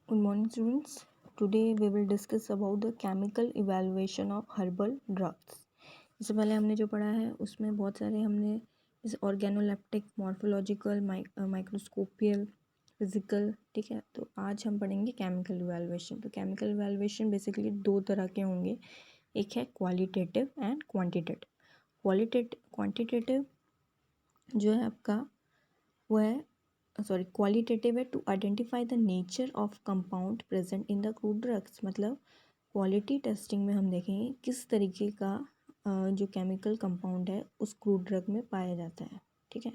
Good morning, students. Today we will discuss about the chemical evaluation of herbal drugs. इससे पहले हमने जो पढ़ा है उसमें बहुत सारे हमने जैसे ऑर्गेनोलेप्टिक, मॉर्फोलॉजिकल, माइक्रोस्कोपियल, फिजिकल, ठीक है। तो आज हम पढ़ेंगे केमिकल इवैल्यूएशन। तो केमिकल इवैल्यूएशन बेसिकली दो तरह के होंगे, एक है क्वालिटेटिव एंड क्वांटिटेटिव। क्वांटिटेटिव जो है आपका वो है क्वालिटेटिव है to identify the nature of compound present in the crude drugs. मतलब क्वालिटी टेस्टिंग में हम देखेंगे किस तरीके का जो केमिकल कंपाउंड है उस क्रूड ड्रग में पाया जाता है, ठीक है।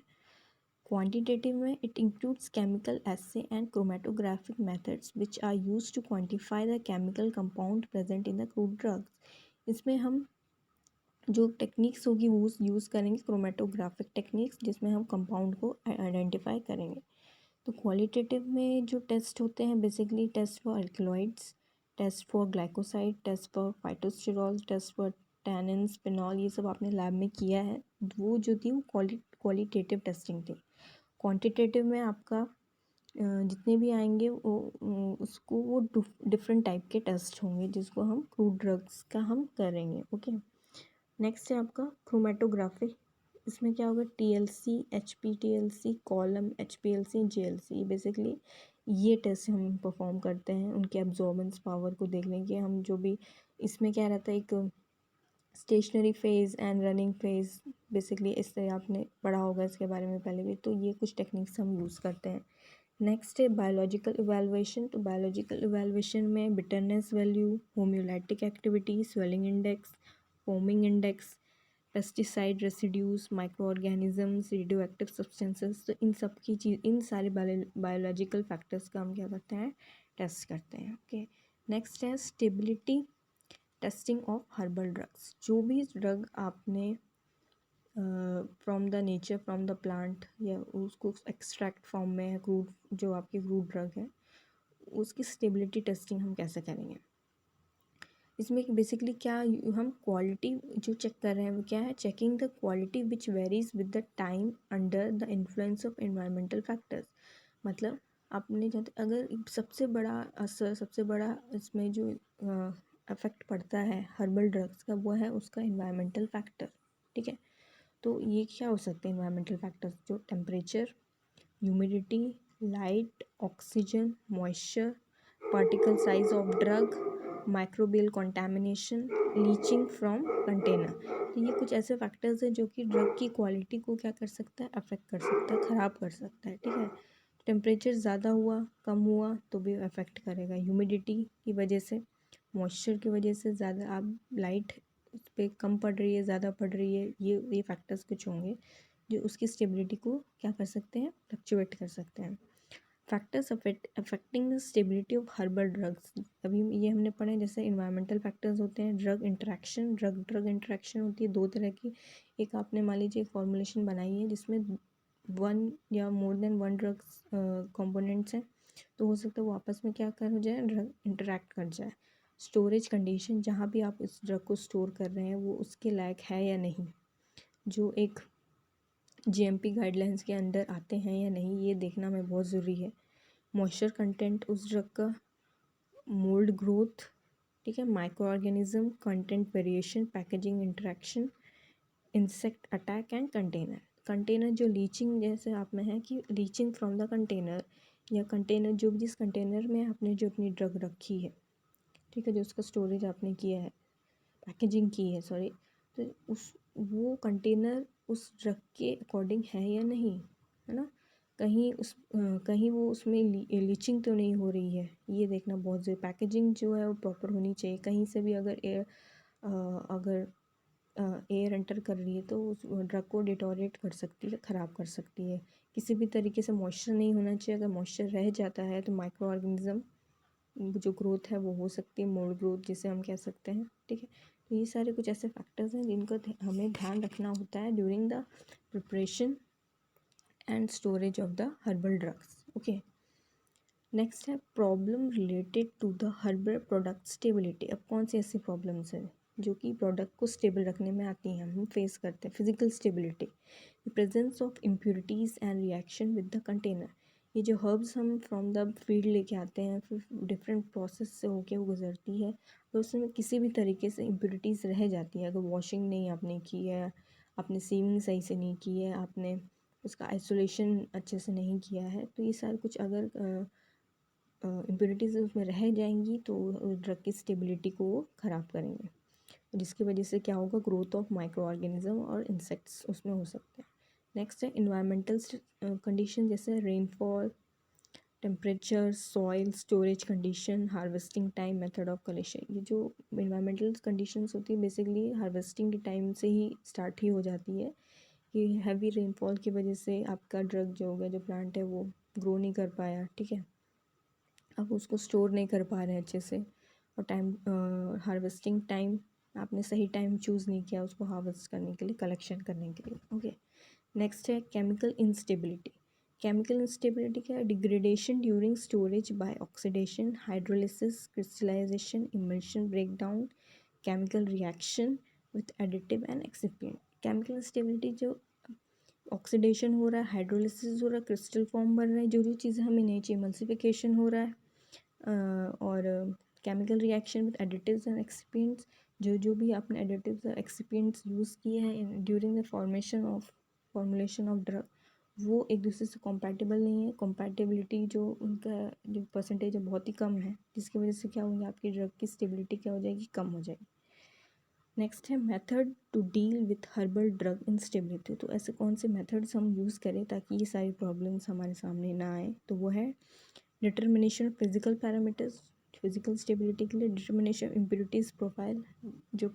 क्वांटिटेटिव में it includes chemical assay and chromatographic methods which are used to quantify the chemical compound present in the crude drugs. इसमें हम जो टेक्निक्स होगी वो यूज़ करेंगे क्रोमेटोग्राफिक टेक्निक्स, जिसमें हम कंपाउंड को आइडेंटिफाई करेंगे। तो क्वालिटेटिव में जो टेस्ट होते हैं basically test for alkaloids, test for glycoside, test for phytosterol, test for tannin, phenol, ये सब आपने लैब में किया है। वो जो थी वो क्वालिटेटिव टेस्टिंग थी। क्वांटिटेटिव में आपका जितने भी आएंगे उसको वो डिफरेंट टाइप के टेस्ट होंगे जिसको हम क्रूड ड्रग्स का हम करेंगे, ओके। नेक्स्ट है आपका क्रोमेटोग्राफी। इसमें क्या होगा, TLC, HPTLC, column, HPLC, JLC, basically ये टेस्ट हम परफॉर्म करते हैं उनके एब्जॉर्बेंस पावर को देखने के। हम जो भी इसमें क्या रहता है, एक stationary phase and running phase, basically इस तरह आपने पढ़ा होगा इसके बारे में पहले भी। तो ये कुछ टेक्निक्स हम यूज़ करते हैं। नेक्स्ट है बायोलॉजिकल इवैल्यूएशन। तो बायोलॉजिकल इवैल्यूएशन में bitterness value, haemolytic activity, swelling index, foaming index, pesticide residues, micro organisms, radio active substances, तो इन सब की चीज़, इन सारे बायोलॉजिकल फैक्टर्स का हम क्या करते हैं, टेस्ट करते हैं, ओके। नेक्स्ट है stability testing of herbal drugs. जो भी ड्रग आपने from the nature, from the plant, या उसको एक्सट्रैक्ट फॉर्म में है, क्रूड जो आपकी क्रूड ड्रग है, उसकी स्टेबिलिटी टेस्टिंग हम कैसे करेंगे। इसमें बेसिकली क्या हम क्वालिटी जो चेक कर रहे हैं वो क्या है, checking the quality which varies with the time under the influence of environmental factors. मतलब आपने जानते अगर सबसे बड़ा असर, सबसे बड़ा इसमें जो अफेक्ट पड़ता है हर्बल ड्रग्स का वो है उसका इन्वायरमेंटल फैक्टर, ठीक है। तो ये क्या हो सकते हैं इन्वायरमेंटल फैक्टर्स, जो temperature, humidity, light, oxygen, moisture, particle size of drug, microbial contamination, leaching from container. तो ये कुछ ऐसे फैक्टर्स हैं जो कि ड्रग की क्वालिटी को क्या कर सकता है, अफेक्ट कर सकता है, ख़राब कर सकता है, ठीक है। टेम्परेचर ज़्यादा हुआ, कम हुआ तो भी अफेक्ट करेगा। ह्यूमिडिटी की वजह से, मॉइस्चर की वजह से, ज़्यादा आप लाइट उस पर कम पड़ रही है, ज़्यादा पड़ रही है, ये फैक्टर्स कुछ होंगे जो उसकी स्टेबिलिटी को क्या कर सकते हैं, फ्लक्चुएट कर सकते हैं। Factors affecting the stability of herbal drugs, अभी ये हमने पढ़े। जैसे इन्वायरमेंटल फैक्टर्स होते हैं, ड्रग इंटरेक्शन, ड्रग इंटरेक्शन होती है दो तरह की। एक आपने मान लीजिए एक फॉर्मुलेशन बनाई है जिसमें वन या more than one drugs components हैं, तो हो सकता है वो आपस में क्या कर जाए, ड्रग इंटरेक्ट कर जाए। स्टोरेज कंडीशन, जहाँ भी आप इस ड्रग को स्टोर कर रहे हैं वो उसके लायक है या नहीं, जो एक GMP गाइडलाइंस के अंदर आते हैं या नहीं, ये देखना में बहुत ज़रूरी है। मॉइस्चर कंटेंट उस ड्रग का, मोल्ड ग्रोथ, ठीक है, micro organism, content variation, packaging interaction, insect attack and container. Container जो लीचिंग जैसे आप में है कि लीचिंग फ्रॉम द कंटेनर, या कंटेनर जो जिस कंटेनर में आपने जो अपनी ड्रग रखी है, ठीक है, जो उसका स्टोरेज आपने किया है, पैकेजिंग की है, सॉरी, तो उस वो कंटेनर उस ड्रग के अकॉर्डिंग है या नहीं, है ना। कहीं वो उसमें लीचिंग तो नहीं हो रही है, ये देखना बहुत ज़रूरी। पैकेजिंग जो है वो प्रॉपर होनी चाहिए। कहीं से भी अगर एयर एंटर कर रही है तो उस ड्रग को डिटोरेट कर सकती है, ख़राब कर सकती है। किसी भी तरीके से मॉइस्चर नहीं होना चाहिए। अगर मॉइस्चर रह जाता है तो माइक्रो ऑर्गेनिज्म जो ग्रोथ है वो हो सकती है, मोल्ड ग्रोथ जिसे हम कह सकते हैं, ठीक है। तो ये सारे कुछ ऐसे फैक्टर्स हैं जिनको हमें ध्यान रखना होता है during the preparation and storage of the herbal drugs, okay. Next है problem related to the herbal product stability. अब कौन सी ऐसी प्रॉब्लम्स हैं जो कि प्रोडक्ट को स्टेबल रखने में आती हैं, हम फेस करते हैं। Physical stability, the presence of impurities and reaction with the container. ये जो हर्ब्स हम फ्रॉम द फील्ड लेके आते हैं, फिर डिफरेंट प्रोसेस से होके वो गुजरती है, तो उसमें किसी भी तरीके से इम्प्योरिटीज़ रह जाती है। अगर वॉशिंग नहीं आपने की है, आपने सीविंग सही से नहीं की है, आपने उसका आइसोलेशन अच्छे से नहीं किया है, तो ये सारा कुछ अगर इम्प्योरिटीज़ उसमें रह जाएंगी तो ड्रग की स्टेबिलिटी को वो ख़राब करेंगे, जिसकी वजह से क्या होगा, ग्रोथ ऑफ माइक्रो ऑर्गेनिज्म और इंसेक्ट्स उसमें हो सकते हैं। नेक्स्ट है इन्वायरमेंटल कंडीशन, जैसे rainfall, temperature, soil, storage condition, harvesting time, method of collection. ये जो इन्वायरमेंटल कंडीशंस होती है बेसिकली हार्वेस्टिंग के टाइम से ही स्टार्ट ही हो जाती है, कि हैवी रेनफॉल की वजह से आपका ड्रग जो होगा, जो प्लांट है वो ग्रो नहीं कर पाया, ठीक है, आप उसको स्टोर नहीं कर पा रहे हैं अच्छे से, और टाइम हार्वेस्टिंग टाइम आपने सही टाइम चूज़ नहीं किया उसको हार्वेस्ट करने के लिए, कलेक्शन करने के लिए। ओके, नेक्स्ट है केमिकल इंस्टेबिलिटी। केमिकल इंस्टेबिलिटी क्या है, degradation during storage by oxidation, hydrolysis, crystallization, emulsion, breakdown, chemical reaction with additive and excipient. Chemical instability जो ऑक्सीडेशन हो रहा है, हाइड्रोलिसिस हो रहा है, क्रिस्टल फॉर्म बन रहा है, जो जो चीज़ें हमें नहीं चाहिए, एमल्सिफिकेशन हो रहा है, और chemical reaction with additives and excipients, जो जो भी आपने एडिटिव्स और एक्सिपिएंट्स यूज़ किए हैं during the formulation of drug, वो एक दूसरे से कॉम्पैटिबल नहीं है। कॉम्पैटिबिलिटी जो उनका जो परसेंटेज है बहुत ही कम है, जिसकी वजह से क्या होंगे, आपकी ड्रग की स्टेबिलिटी क्या हो जाएगी, कम हो जाएगी। नेक्स्ट है method to deal with herbal drug instability. तो ऐसे कौन से मेथड्स हम यूज़ करें ताकि ये सारी प्रॉब्लम्स हमारे सामने ना आए, तो वो है determination of physical parameters, physical stability के लिए डिटर्मिनेशन इम्प्योरिटीज़ प्रोफाइल, जो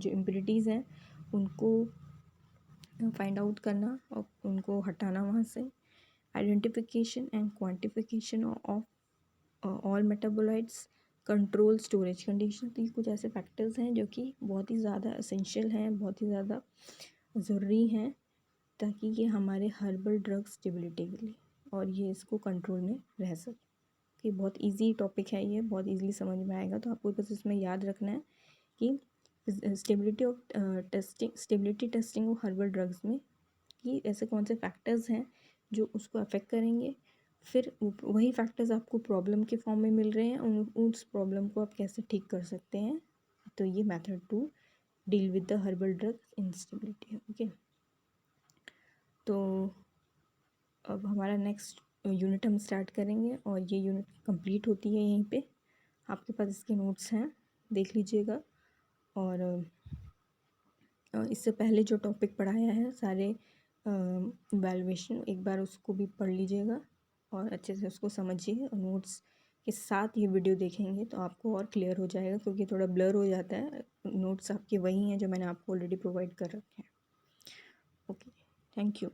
इम्प्योरिटीज़ हैं उनको फाइंड आउट करना और उनको हटाना वहाँ से, identification and quantification of all metabolites, control storage condition. तो ये कुछ ऐसे फैक्टर्स हैं जो कि बहुत ही ज़्यादा एसेंशियल हैं, बहुत ही ज़्यादा ज़रूरी हैं ताकि ये हमारे हर्बल ड्रग स्टेबिलिटी के लिए और ये इसको कंट्रोल में रह सके। कि बहुत इजी टॉपिक है, ये बहुत इजीली समझ में आएगा, तो आपको बस इसमें याद रखना है कि stability testing of herbal drugs में कि ऐसे कौन से फैक्टर्स हैं जो उसको अफेक्ट करेंगे, फिर वही फैक्टर्स आपको प्रॉब्लम के फॉर्म में मिल रहे हैं, उस प्रॉब्लम को आप कैसे ठीक कर सकते हैं, तो ये method to deal with the herbal drug instability है। ओके, तो अब हमारा नेक्स्ट यूनिट हम स्टार्ट करेंगे और ये यूनिट कंप्लीट होती है यहीं पे, आपके पास इसके नोट्स हैं, देख लीजिएगा। और इससे पहले जो टॉपिक पढ़ाया है सारे वैल्यूएशन, एक बार उसको भी पढ़ लीजिएगा और अच्छे से उसको समझिए, और नोट्स के साथ ये वीडियो देखेंगे तो आपको और क्लियर हो जाएगा, क्योंकि थोड़ा ब्लर हो जाता है, नोट्स आपके वही हैं जो मैंने आपको ऑलरेडी प्रोवाइड कर रखे हैं। Okay, thank you.